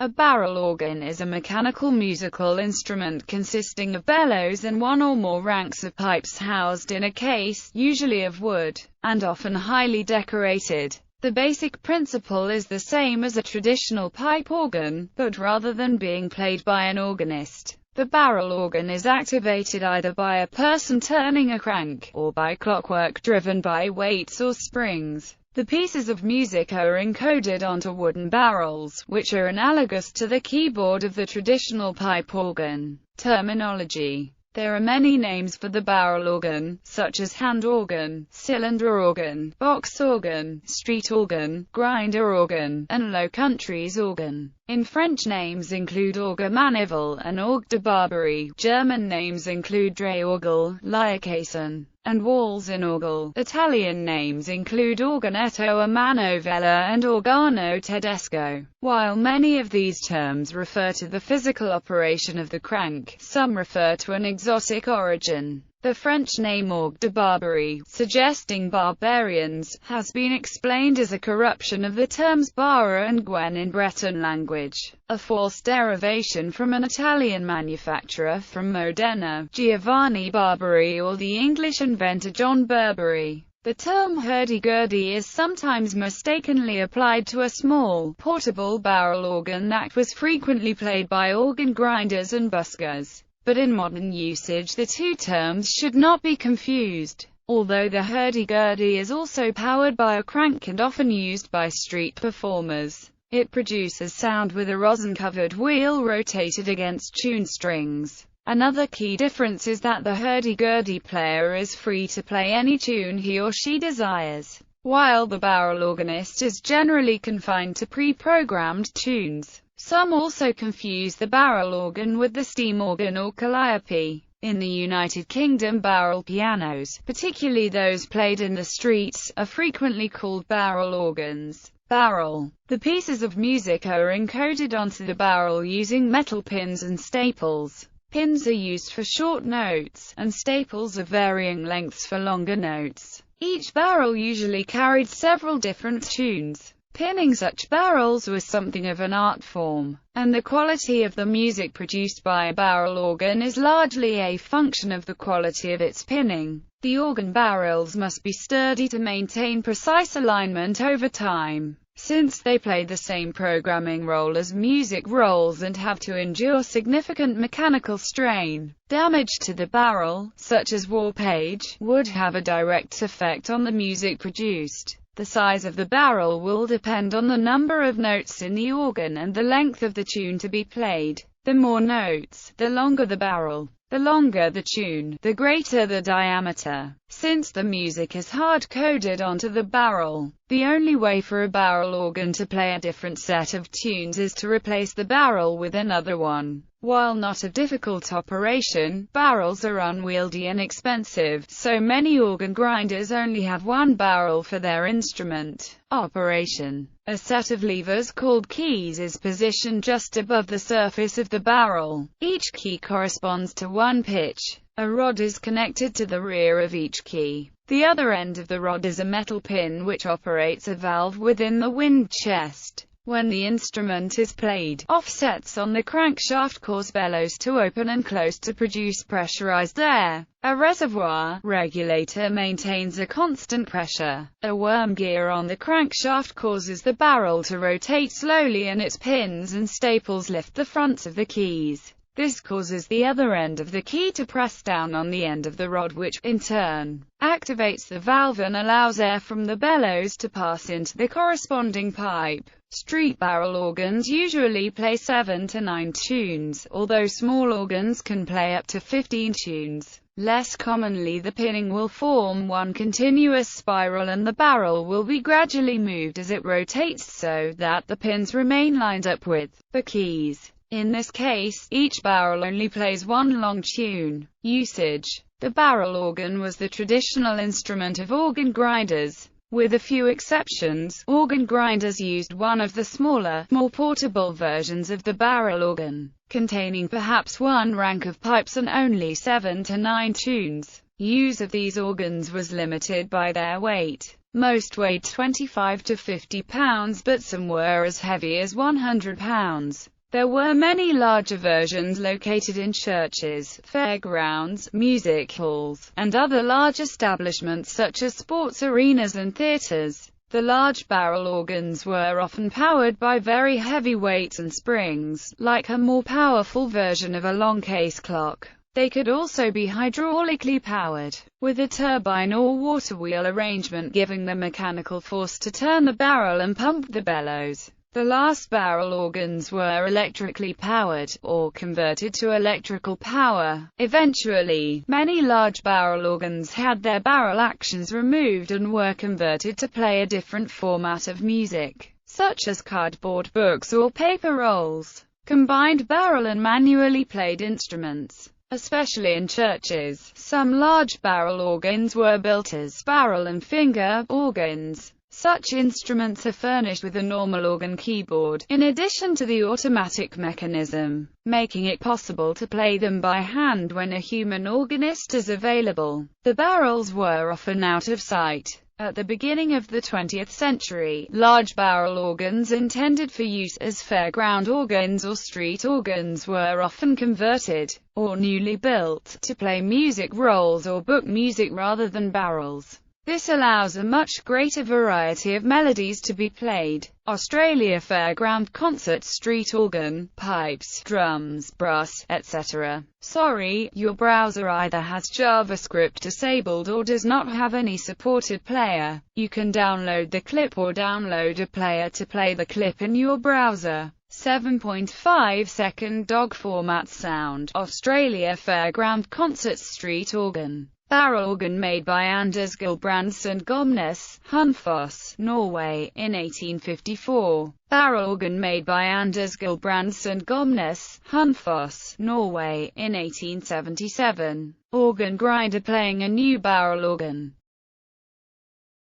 A barrel organ is a mechanical musical instrument consisting of bellows and one or more ranks of pipes housed in a case, usually of wood, and often highly decorated. The basic principle is the same as a traditional pipe organ, but rather than being played by an organist, the barrel organ is activated either by a person turning a crank, or by clockwork driven by weights or springs. The pieces of music are encoded onto wooden barrels, which are analogous to the keyboard of the traditional pipe organ. Terminology. There are many names for the barrel organ, such as hand organ, cylinder organ, box organ, street organ, grinder organ, and Low Countries organ. In French, names include orgue manivelle and orgue de Barbarie. German names include Drehorgel, Lyrecaisson, and walls in orgel. Italian names include organetto a manovella and organo tedesco. While many of these terms refer to the physical operation of the crank, some refer to an exotic origin. The French name orgue de Barbarie, suggesting barbarians, has been explained as a corruption of the terms bara and gwen in Breton language, a false derivation from an Italian manufacturer from Modena, Giovanni Barbari, or the English inventor John Burberry. The term hurdy-gurdy is sometimes mistakenly applied to a small, portable barrel organ that was frequently played by organ grinders and buskers. But in modern usage the two terms should not be confused. Although the hurdy-gurdy is also powered by a crank and often used by street performers, it produces sound with a rosin-covered wheel rotated against tuned strings. Another key difference is that the hurdy-gurdy player is free to play any tune he or she desires, while the barrel organist is generally confined to pre-programmed tunes. Some also confuse the barrel organ with the steam organ or calliope. In the United Kingdom, barrel pianos, particularly those played in the streets, are frequently called barrel organs. Barrel. The pieces of music are encoded onto the barrel using metal pins and staples. Pins are used for short notes, and staples of varying lengths for longer notes. Each barrel usually carried several different tunes. Pinning such barrels was something of an art form, and the quality of the music produced by a barrel organ is largely a function of the quality of its pinning. The organ barrels must be sturdy to maintain precise alignment over time, since they play the same programming role as music rolls and have to endure significant mechanical strain. Damage to the barrel, such as warpage, would have a direct effect on the music produced. The size of the barrel will depend on the number of notes in the organ and the length of the tune to be played. The more notes, the longer the barrel. The longer the tune, the greater the diameter. Since the music is hard-coded onto the barrel, the only way for a barrel organ to play a different set of tunes is to replace the barrel with another one. While not a difficult operation, barrels are unwieldy and expensive, so many organ grinders only have one barrel for their instrument. Operation. A set of levers called keys is positioned just above the surface of the barrel. Each key corresponds to one pitch. A rod is connected to the rear of each key. The other end of the rod is a metal pin which operates a valve within the wind chest. When the instrument is played, offsets on the crankshaft cause bellows to open and close to produce pressurized air. A reservoir regulator maintains a constant pressure. A worm gear on the crankshaft causes the barrel to rotate slowly and its pins and staples lift the fronts of the keys. This causes the other end of the key to press down on the end of the rod, which, in turn, activates the valve and allows air from the bellows to pass into the corresponding pipe. Street barrel organs usually play 7 to 9 tunes, although small organs can play up to 15 tunes. Less commonly, the pinning will form one continuous spiral and the barrel will be gradually moved as it rotates so that the pins remain lined up with the keys. In this case, each barrel only plays one long tune. Usage. The barrel organ was the traditional instrument of organ grinders. With a few exceptions, organ grinders used one of the smaller, more portable versions of the barrel organ, containing perhaps one rank of pipes and only 7 to 9 tunes. Use of these organs was limited by their weight. Most weighed 25 to 50 pounds, but some were as heavy as 100 pounds. There were many larger versions located in churches, fairgrounds, music halls, and other large establishments such as sports arenas and theaters. The large barrel organs were often powered by very heavy weights and springs, like a more powerful version of a long case clock. They could also be hydraulically powered, with a turbine or water wheel arrangement giving the mechanical force to turn the barrel and pump the bellows. The last barrel organs were electrically powered, or converted to electrical power. Eventually, many large barrel organs had their barrel actions removed and were converted to play a different format of music, such as cardboard books or paper rolls. Combined barrel and manually played instruments. Especially in churches, some large barrel organs were built as barrel and finger organs. Such instruments are furnished with a normal organ keyboard, in addition to the automatic mechanism, making it possible to play them by hand when a human organist is available. The barrels were often out of sight. At the beginning of the 20th century, large barrel organs intended for use as fairground organs or street organs were often converted, or newly built, to play music rolls or book music rather than barrels. This allows a much greater variety of melodies to be played. Australia fairground concert street organ, pipes, drums, brass, etc. Sorry, your browser either has JavaScript disabled or does not have any supported player. You can download the clip or download a player to play the clip in your browser. 7.5-second dog format sound. Australia fairground concert street organ. Barrel organ made by Anders Gulbrandsen Gomnes, Hunfoss, Norway, in 1854. Barrel organ made by Anders Gulbrandsen Gomnes, Hunfoss, Norway, in 1877. Organ grinder playing a new barrel organ.